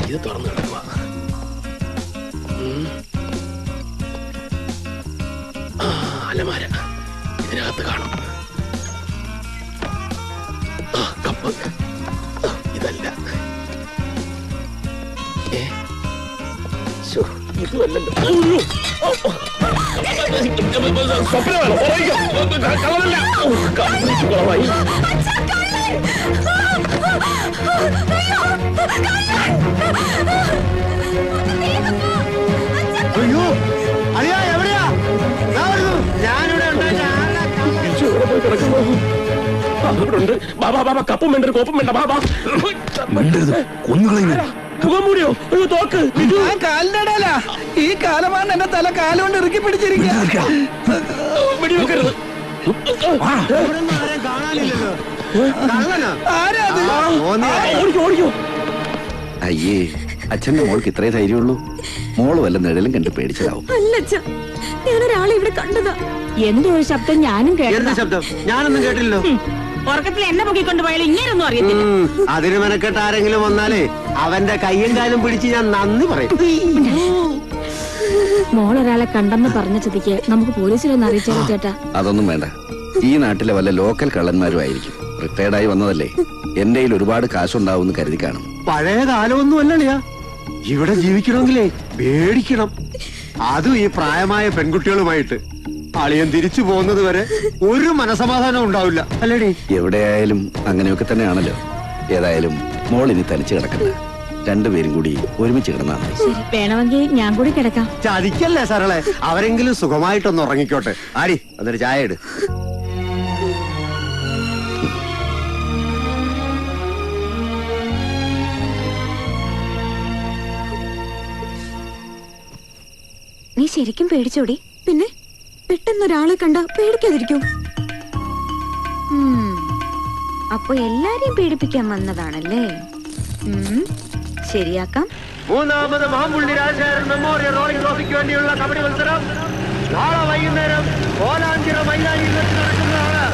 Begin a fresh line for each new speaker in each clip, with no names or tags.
ഇത് തുറന്നു കിടക്കുക. അലമാര ഇതിനകത്ത് കാണും. കപ്പ് ഇതല്ല. ഇതുമല്ലല്ലോ.
അയ്യോ അയ്യാ എവിടെയാ? ഞാനിവിടെ
ഉണ്ട്. ബാബാ ബാബാ കപ്പും വേണ്ട, കോപ്പും വേണ്ട. ബാബാ മുഖംമൂടിയോ? അയ്യോ തോക്ക്
കാലിനടല. ഈ കാലമാണ് എന്റെ തല കാലുകൊണ്ട് ഇറുക്കി പിടിച്ചിരിക്കുക.
വെടിവെക്കരുത്.
കാണാനില്ലല്ലോ.
ഓടിക്കോ.
അയ്യേ, അച്ഛന്റെ മോൾക്ക് ഇത്രേ ധൈര്യമുള്ളൂ. മോള് വല്ല നിഴലും കണ്ട് പേടിച്ചതാവും.
അല്ലച്ഛ, ഞാനൊരാളെ ഇവിടെ കണ്ടതാ. എന്തോ ഒരു ശബ്ദം ഞാനും കേട്ടു.
ശബ്ദം ഞാനൊന്നും കേട്ടില്ലല്ലോ.
ഉറക്കത്തിൽ എന്നെ പൊക്കിക്കൊണ്ടുപോയാലും ഇങ്ങനെയൊന്നും അറിയത്തില്ല.
അതിന് മെനക്കെട്ട് ആരെങ്കിലും വന്നാലേ അവന്റെ കയ്യും കാലും പിടിച്ച് ഞാൻ നന്ദി പറയും.
മോളൊരാളെ കണ്ടെന്ന് പറഞ്ഞ സ്ഥിതിക്ക് നമുക്ക് പോലീസിലൊന്ന് അറിയിച്ചാലോ ചേട്ടാ?
അതൊന്നും വേണ്ട. ഈ നാട്ടിലെ വല്ല ലോക്കൽ കള്ളന്മാരും ആയിരിക്കും. റിട്ടയർഡായി വന്നതല്ലേ, എന്റെ കയ്യിൽ ഒരുപാട് കാശുണ്ടാവും കരുതി കാണും.
പഴയ കാലമൊന്നും അല്ലളിയാ. ഇവിടെ ജീവിക്കണമെങ്കിലേ പേടിക്കണം. അതും ഈ പ്രായമായ പെൺകുട്ടികളുമായിട്ട്. അളിയൻ തിരിച്ചു പോകുന്നത് വരെ ഒരു മനസമാധാനം ഉണ്ടാവില്ല അല്ലേടി?
എവിടെയായാലും അങ്ങനെയൊക്കെ തന്നെയാണല്ലോ. ഏതായാലും മോൾ ഇനി തനിച്ച് കിടക്കണ്ട. രണ്ടുപേരും കൂടി ഒരുമിച്ച് കിടന്നാൽ മതി.
വേണമെങ്കിൽ ഞാൻ കൂടി കിടക്കാം.
ചതിക്കല്ലേ സരളെ, അവരെങ്കിലും സുഖമായിട്ടൊന്ന് ഉറങ്ങിക്കോട്ടെ. ആടി അതൊരു ചായ ഇട്.
നീ ശരിക്കും പേടിച്ചോടി? പിന്നെ പെട്ടെന്നൊരാളെ കണ്ട പേടിക്കാതിരിക്കൂ. അപ്പൊ എല്ലാരെയും പേടിപ്പിക്കാൻ വന്നതാണല്ലേ? ശരിയാക്കാം.
മൂന്നാമത് മാമ്പുള്ളി രാജശേഖരൻ മെമ്മോറിയൽ റോളിംഗ് ട്രോഫിക്ക് വേണ്ടിയുള്ള കബഡി മത്സരം നാളെ വൈകുന്നേരം കോലാഞ്ചിറ മൈതാനിയിൽ വെച്ച് നടക്കുന്നതാണ്.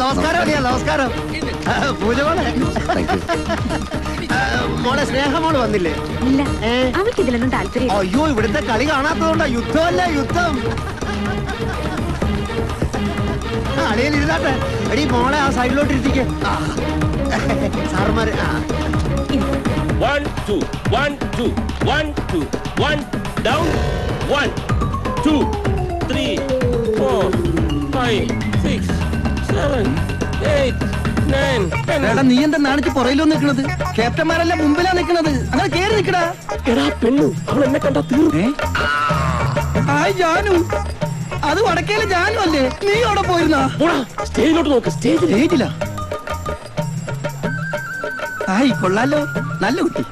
നമസ്കാരം. നമസ്കാരം. പൂജ മോളെ സ്നേഹമോള് വന്നില്ലേ?
ഇല്ല, അവൾക്ക് ഇതിലൊന്നും താല്പര്യം.
അയ്യോ, ഇവിടുത്തെ കളി കാണാത്തതുകൊണ്ടാ. യുദ്ധമല്ല യുദ്ധം. അളിയൻ ഇരുന്നാട്ടെ. എടി മോളെ ആ സൈഡിലോട്ട് ഇരുത്തിക്ക്. സാറുമാര്
1 2 1 2 1 2 1 down 1 2 3 4 5 6 7 8 9 10.
നീ എന്താ നാണിച്ച് പുറയിലോ നിൽക്കണത്? ക്യാപ്റ്റന്മാരെല്ലാം മുമ്പിലാ നിൽക്കണത്. അങ്ങനെ കേറി നിൽക്കടാ.
എടാ പെണ്ണു, അവൾ എന്നെ കണ്ടാ തീർന്നു.
ഹായ് ജാനു. അത് വടക്കേലെ ജാനു അല്ലേ? നീ അവിടെ പോയിരുന്നാ?
സ്റ്റേജിലോട്ട് നോക്ക്.
സ്റ്റേജിലാ? ഹായ്, കൊള്ളാലോ, നല്ല കുട്ടി.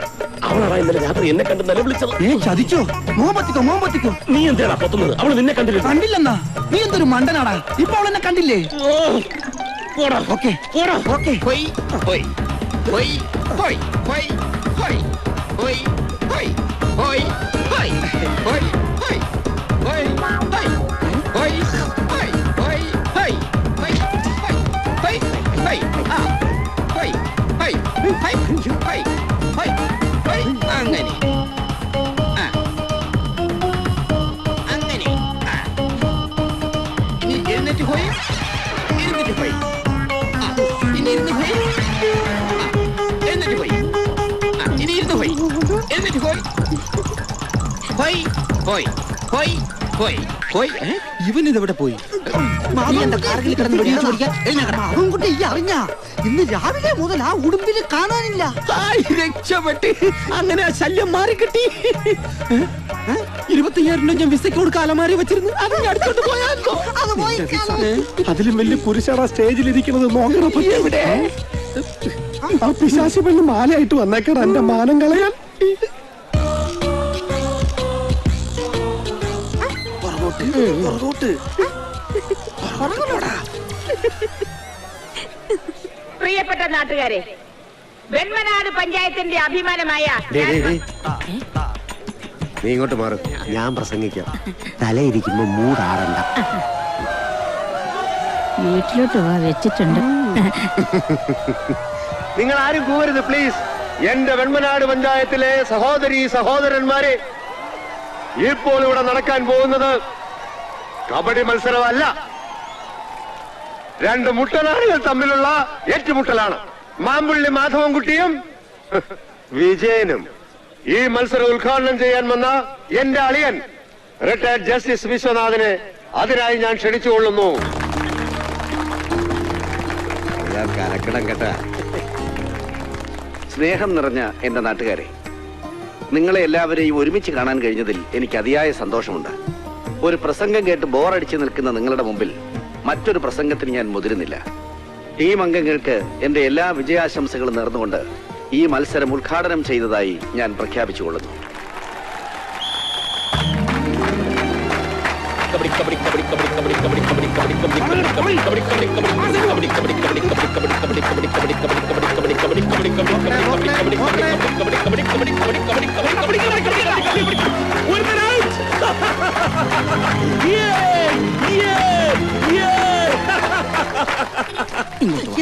അവളാണ് ഇന്നലെ രാത്രി എന്നെ കണ്ട് നിലവിളിച്ചത്.
ചതിച്ചോ? മോഹപ്പത്തിക്കോ.
നീ എന്തിനാ പൊത്തുന്നത്? അവള് നിന്നെ കണ്ടില്ല.
കണ്ടില്ലെന്നാ? നീ എന്തൊരു മണ്ടനാടാ. ഇപ്പൊ അവൾ എന്നെ കണ്ടില്ലേ?
ഇവൻ ഇതെവിടെ പോയി? അറിഞ്ഞ ഇന്ന് രാവിലെ മുതൽ ആ ഉടുമ്പില് കാണാനില്ല. രക്ഷപ്പെട്ടി. അങ്ങനെ ആ ശല്യം മാറിക്കിട്ടി. 25,000 രൂപ ഞാൻ വിസയ്ക്ക് കൊടുക്കാൻ അലമാരി വെച്ചിരുന്നു. അത് അടുത്തോട്ട് പോയാലോ?
അതിലും വലിയ പുരുഷാണ് സ്റ്റേജിലിരിക്കുന്നത്. നോക്കണം എവിടെ? ആ പിശാചി പെണ്ണ് മാലയായിട്ട് വന്നേക്കട എന്റെ മാനം കളയാൻ.
പ്രിയപ്പെട്ട നാട്ടുകാരെ, വെൺമനാട് പഞ്ചായത്തിന്റെ അഭിമാനമായ
നീ ഇങ്ങോട്ട് മാറും, ഞാൻ പ്രസംഗിക്കാം. തലയിരിക്കുമ്പോ മൂടാറണ്ട.
വീട്ടിലോട്ട് പോവാ വെച്ചിട്ടുണ്ട്.
നിങ്ങൾ ആരും കൂവരുത് പ്ലീസ്. എന്റെ വെൺമനാട് പഞ്ചായത്തിലെ സഹോദരി സഹോദരന്മാരെ, ഇപ്പോൾ ഇവിടെ നടക്കാൻ പോകുന്നത് കബഡി മത്സരമല്ല, രണ്ട് മുട്ടനാടുകൾ തമ്മിലുള്ള ഏറ്റുമുട്ടലാണ്. മാമ്പുള്ളി മാധവൻകുട്ടിയും വിജയനും. ഈ മത്സരം ഉദ്ഘാടനം ചെയ്യാൻ വന്ന എന്റെ അളിയൻ റിട്ടയർഡ് ജസ്റ്റിസ് വിശ്വനാഥനെ അതിനായി ഞാൻ ക്ഷണിച്ചുകൊള്ളുന്നു. കലക്കണം കേട്ടാ.
സ്നേഹം നിറഞ്ഞ എന്റെ നാട്ടുകാരെ, നിങ്ങളെ എല്ലാവരെയും ഒരുമിച്ച് കാണാൻ കഴിഞ്ഞതിൽ എനിക്ക് അതിയായ സന്തോഷമുണ്ട്. ഒരു പ്രസംഗം കേട്ട് ബോറടിച്ച് നിൽക്കുന്ന നിങ്ങളുടെ മുമ്പിൽ മറ്റൊരു പ്രസംഗത്തിന് ഞാൻ മുതിരുന്നില്ല. ടീം അംഗങ്ങൾക്ക് എന്റെ എല്ലാ വിജയാശംസകളും നേർന്നുകൊണ്ട് ഈ മത്സരം ഉദ്ഘാടനം ചെയ്തതായി ഞാൻ പ്രഖ്യാപിച്ചുകൊള്ളുന്നു.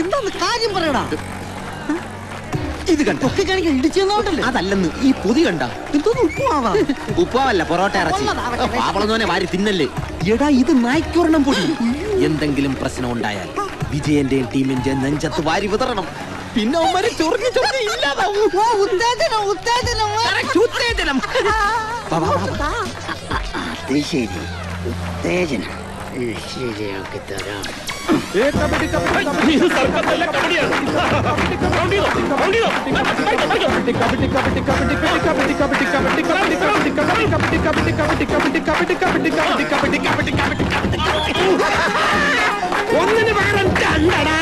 എന്താന്ന് കാര്യം പറയടാ. ഇത് കണ്ടോ ഇടിച്ചെന്നോണ്ടല്ലേ? അതല്ലെന്ന് ഈ പൊതി കണ്ട ഉപ്പുമാവാ.
ഉപ്പാവല്ല, പൊറോട്ട ഇറച്ചി. പാവളന്നോനെ വാരി തിന്നല്ലേ.
എടാ ഇത് നായ്ക്കൊരെണ്ണം പൊടി.
എന്തെങ്കിലും പ്രശ്നം ഉണ്ടായാൽ വിജയന്റെയും ടീമിന്റെ നെഞ്ചത്ത് വാരി വിതറണം. പിന്നെ അവന്മാര് ചൊറിഞ്ഞ് ചൊറിഞ്ഞ് ഇല്ലാതാവും.
ഉത്തേജനം ഉത്തേജനം
ഉത്തേജനം.
ശരി, ഉത്തേജനം ശരിയാക്കി തരാം.
ഒന്നിന് പകരം രണ്ടടാ.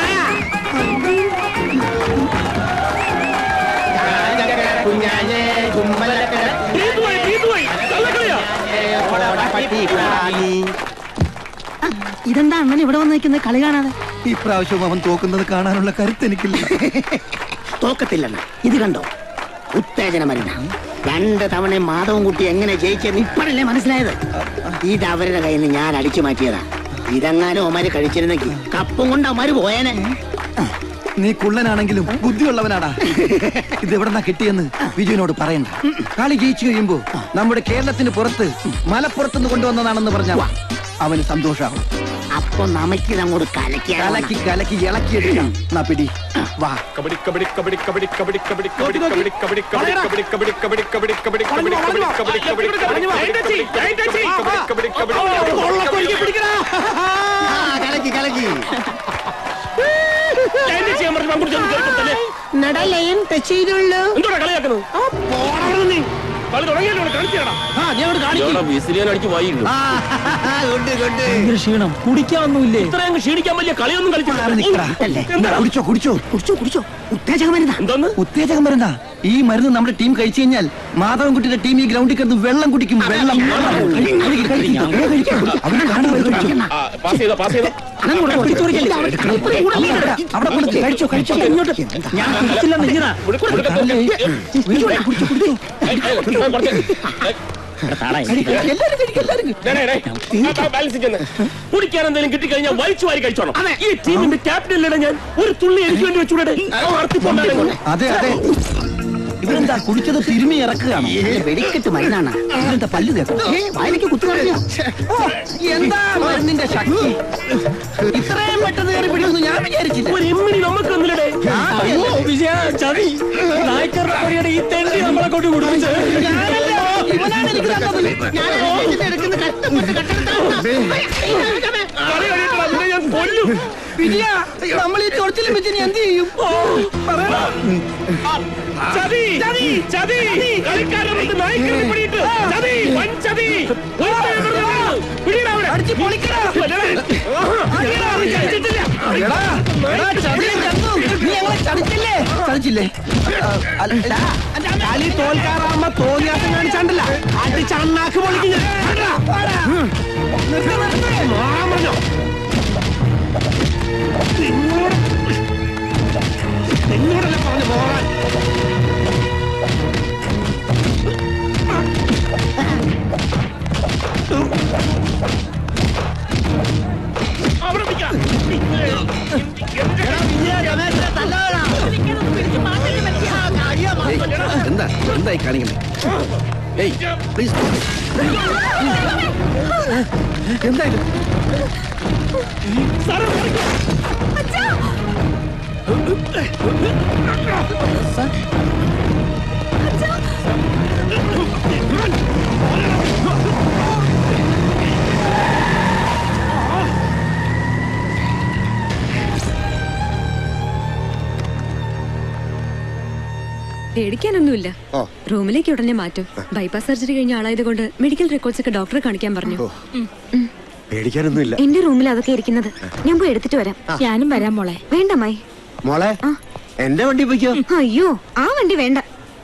ഇതെന്താ അണ്ണൻ ഇവിടെ വന്ന് നിൽക്കുന്നത് കളി കാണാതെ?
ഇപ്രാവശ്യം അവൻ തോക്കുന്നത് കാണാനുള്ള കരുത്ത് എനിക്കില്ല.
തോക്കത്തില്ലെന്ന് ഇത് കണ്ടോ, ഉത്തേജന മരുന്ന്. 2 തവണ മാധവൻകുട്ടി എങ്ങനെ ജയിച്ചെന്ന് ഇപ്പോഴല്ലേ മനസ്സിലായത്. ഇത് അവരുടെ കയ്യിൽ നിന്ന് ഞാൻ അടിച്ചു മാറ്റിയതാ. ഇതെങ്ങാനും അവന്മാര് കഴിച്ചിരുന്നെങ്കിൽ കപ്പും കൊണ്ട് അവന്മാര് പോയേനെ.
നീ കുള്ളനാണെങ്കിലും ബുദ്ധിയുള്ളവനാടാ. ഇത് എവിടെന്നാ കിട്ടിയെന്ന് വിജയനോട് പറയണ്ട. കളി ജയിച്ചു കഴിയുമ്പോ നമ്മുടെ കേരളത്തിന് പുറത്ത് മലപ്പുറത്തുനിന്ന് കൊണ്ടുവന്നതാണെന്ന് പറഞ്ഞാൽ അവന് സന്തോഷാവും.
അപ്പൊ നമുക്കിത് അങ്ങോട്ട്
കലക്കി കലക്കി ഇളക്കിയെടുക്കാം. നാ പിടി വാ.
കബഡി കബഡി കബഡി കബഡി കബഡി കബഡി കബഡി കബഡി കബഡി കബഡി കബഡി കബഡി കബഡി കബഡി കബഡി കബഡി കബഡി കബഡി
കലക്കി കലക്കി
നടലയും ടച്ചെയ്തുള്ളൂ. എന്തുവാ കളിയാക്കുന്നത്?
ക്ഷീണം കുടിക്കാനൊന്നുമില്ലേ?
ഇത്രയും ക്ഷീണിക്കാൻ വലിയ കളിയൊന്നും
കുടിച്ചോ കുടിച്ചോ
കുടിച്ചോ കുടിച്ചോ. ഉത്തേജക മരുന്നാ.
എന്തോന്ന്
ഉത്തേജകം മരുന്നാ. ഈ മരുന്ന് നമ്മുടെ ടീം കഴിച്ചു കഴിഞ്ഞാൽ മാധവൻകുട്ടിയുടെ ടീം ഈ ഗ്രൗണ്ടിൽ കിടന്ന് വെള്ളം കുടിക്കും. വെള്ളം അവിടെ കൊടുത്ത് കഴിച്ചോ കഴിച്ചോ.
ഞാൻ കുടിച്ചില്ലെന്ന്
കുടിക്കാൻ എന്തെങ്കിലും കിട്ടിക്കഴിഞ്ഞാൽ വലിച്ചു വാരി കഴിച്ചോണം. ഈ ടീമിന്റെ ക്യാപ്റ്റനല്ലേ ഞാൻ. ഒരു തുള്ളി എനിക്ക് വേണ്ടി വെച്ചൂടെ?
അതെ അതെ. ഇവരെന്താ കുടിച്ചത് തിരുമി ഇറക്കുകയാണ്.
വെടിക്കെട്ട് മരുന്നാണ്.
ഇതെന്താ പല്ല് തേക്കും?
വായിലേക്ക് കുത്തുകളഞ്ഞ
എന്താ മരുന്നിന്റെ ശക്തി? ഇത്രയും പെട്ടെന്ന് കയറി പിടിയൊന്നും ഞാൻ വിചാരിച്ചില്ല.
ഒരു എമ്മിണി നമുക്ക് ഒന്നിലടെ വിജയ ചതി നായ്ക്കറുടെ ഈ തെണ്ടി നമ്മളെ കൊണ്ട് കുടിപ്പിച്ച്
ഇവനാണ് എനിക്ക് തന്നത്. ഞാൻ എടുക്കുന്ന കഷ്ടപ്പെട്ട്
ഞാൻ കൊല്ലും.
വിജയ നമ്മൾ ഈ ചൊറിച്ചിലും വെച്ച് നീ എന്ത് ചെയ്യും?
ചതി ചതി ചതി കളിക്കാരെ നായ്ക്കറി പിടിയിട്ട് ചതി വൻ ചതി.
അടിച്ച് പൊളിക്കടാ. നീ ഞങ്ങളെ ചതിച്ചില്ലേ?
കളിച്ചില്ലേ?
കളി തോൽക്കാറാകുമ്പോ തോന്നിയാസം കാണിച്ചാണ്ടല്ല അടിച്ചണ്ണാക്ക് പൊളിക്കും പറഞ്ഞോ. നിന്നോടല്ല പറഞ്ഞു പോകാൻ.
കാണിക്കണ്ടേ? ഏയ് പ്ലീസ്
എന്തായാലും
പേടിക്കാനൊന്നുമില്ല. റൂമിലേക്ക് ഉടനെ മാറ്റും. ബൈപ്പാസ് സർജറി കഴിഞ്ഞ ആളായത് കൊണ്ട് മെഡിക്കൽ റെക്കോർഡ്സ് ഒക്കെ ഡോക്ടറെ കാണിക്കാൻ പറഞ്ഞു.
പേടിക്കാനൊന്നുമില്ല.
എന്റെ റൂമിൽ അതൊക്കെ ഇരിക്കുന്നത്. ഞാൻ പോയി എടുത്തിട്ട് വരാം. ഞാനും വരാം മോളെ. വേണ്ട മായി.
മോളെ എന്റെ വണ്ടി പോയിക്കോ.
അയ്യോ ആ വണ്ടി വേണ്ട,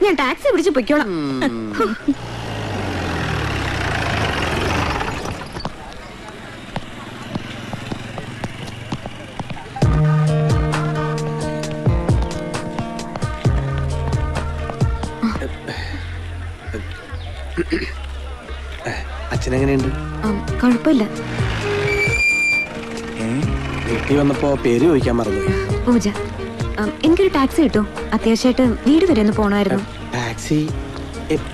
ഞാൻ ടാക്സി പിടിച്ച് പൊയ്ക്കോളാം.
അച്ഛനെങ്ങനെയുണ്ട്?
കുഴപ്പമില്ല.
വീട്ടിൽ വന്നപ്പോ പേര് ചോദിക്കാൻ മറന്നുപോയി.
പൂജ, എനിക്കൊരു ടാക്സി കിട്ടോ? അത്യാവശ്യമായിട്ട് വീട് വരെ ഒന്ന് പോണായിരുന്നു.
ടാക്സി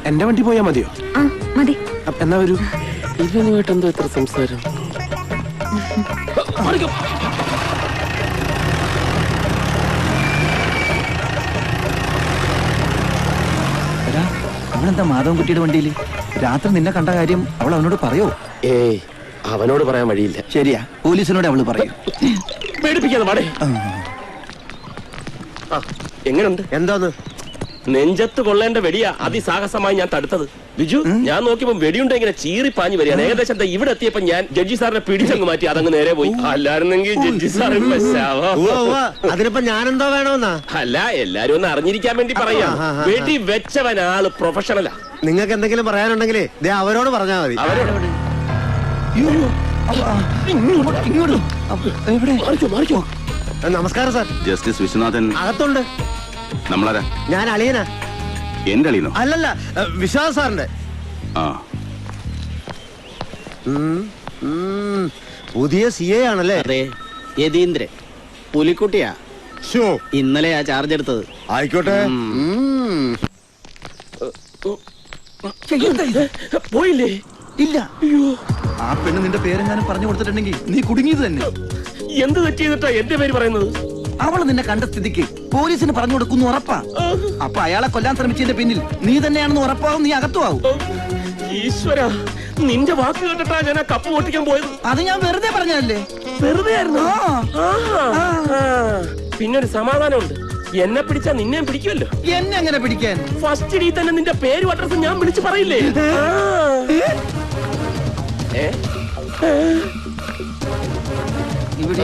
എന്റെ വണ്ടി പോയാ മതിയോ?
ആ മതി.
എന്നാ വരൂ. ഇതിനുമായിട്ട് എന്തോ ഇത്ര സംസാരം?
എടാ, അവനെന്താ മാധവൻകുട്ടിയുടെ വണ്ടിയില്? രാത്രി നിന്നെ കണ്ട കാര്യം അവൾ അവനോട് പറയോ?
ഏയ് അവനോട് പറയാൻ വഴിയില്ല.
ശരിയാ, പോലീസിനോട് അവള് പറയും.
പേടിപ്പിക്കാതെ പാടേ. എങ്ങനുണ്ട്?
എന്താന്ന്?
നെഞ്ചത്ത് കൊള്ളേണ്ട വെടിയാ അതിസാഹസമായി ഞാൻ തടുത്തത്. ബിജു, ഞാൻ നോക്കിയപ്പോ വെടിയുണ്ട് ഇങ്ങനെ ചീറി പാഞ്ഞു വരികയാണ്. ഏകദേശം ഇവിടെ എത്തിയപ്പോ ഞാൻ ജഡ്ജി സാറിനെ പിടിച്ചങ്ങ് മാറ്റി അതങ്ങ് നേരെ പോയി. അല്ലായിരുന്നെങ്കിൽ ജഡ്ജി സാർ
അതിനിപ്പോ ഞാനെന്തോ വേണമെന്നാ?
അല്ല, എല്ലാരും ഒന്ന് അറിഞ്ഞിരിക്കാൻ വേണ്ടി പറയാ. വെടി വെച്ചവൻ ആള് പ്രൊഫഷണലാ.
നിങ്ങൾക്ക് എന്തെങ്കിലും പറയാനുണ്ടെങ്കിലേ അവരോട് പറഞ്ഞാ മതി.
അവരോട്
നമസ്കാരം സാർ.
ജസ്റ്റിസ് വിശ്വനാഥൻ
അകത്തുണ്ട്.
നമ്മളാരാ?
ഞാൻ അളിയനാ.
എന്റെ അളിയനോ?
അല്ലല്ല, വിശ്വാസ് സാറിന്റെ.
ആ,
പുതിയ CA ആണല്ലേ?
അതെ, യതീന്ദ്രൻ പുലിക്കുട്ടിയാ. ഇന്നലെയാ ചാർജ് എടുത്തത്.
ആയിക്കോട്ടെ.
പോയില്ലേ?
ഇല്ല. ആ പെണ്ണ് നിന്റെ പേരെങ്ങാനും പറഞ്ഞു കൊടുത്തിട്ടുണ്ടെങ്കിൽ നീ കുടുങ്ങിയത് തന്നെ.
എന്ത് തെറ്റ് ചെയ്തിട്ടാ എന്റെ പേര് പറയുന്നത്?
അവള് നിന്നെ കണ്ട സ്ഥിതിക്ക് പോലീസിന് പറഞ്ഞു കൊടുക്കുന്നു ഉറപ്പാ. അപ്പൊ അയാളെ കൊല്ലാൻ ശ്രമിച്ചതിന്റെ പിന്നിൽ നീ തന്നെയാണെന്ന് ഉറപ്പാവും, നീ അകത്തുമാവും.
ഈശ്വര, നിന്റെ വാക്ക് കേട്ടിട്ടാ ഞാൻ ആ കപ്പ് പൊട്ടിക്കാൻ പോയത്.
അത് ഞാൻ വെറുതെ പറഞ്ഞതല്ലേ.
വെറുതെ ആയിരുന്നു. പിന്നൊരു സമാധാനമുണ്ട്, എന്നെ പിടിച്ചാ നിന്നെയും പിടിക്കുമല്ലോ.
എന്നെ എങ്ങനെ പിടിക്കാൻ?
ഫസ്റ്റ് ഡേ തന്നെ നിന്റെ പേരും അഡ്രസ്സും ഞാൻ വിളിച്ചു പറയില്ലേ?
ഇവിടെ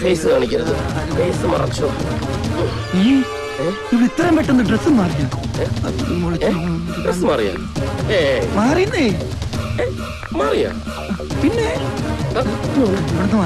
ഫേസ് കാണിക്കരുത്. ഫേസ് മറച്ചോ.
ഇവിടെ ഇത്രയും പെട്ടെന്ന് ഡ്രസ്സ് മാറിയ
ഡ്രസ് മാറിയാ?
മാറിയെന്നേ.
മാറിയാ?
പിന്നെ ഇവിടുന്ന്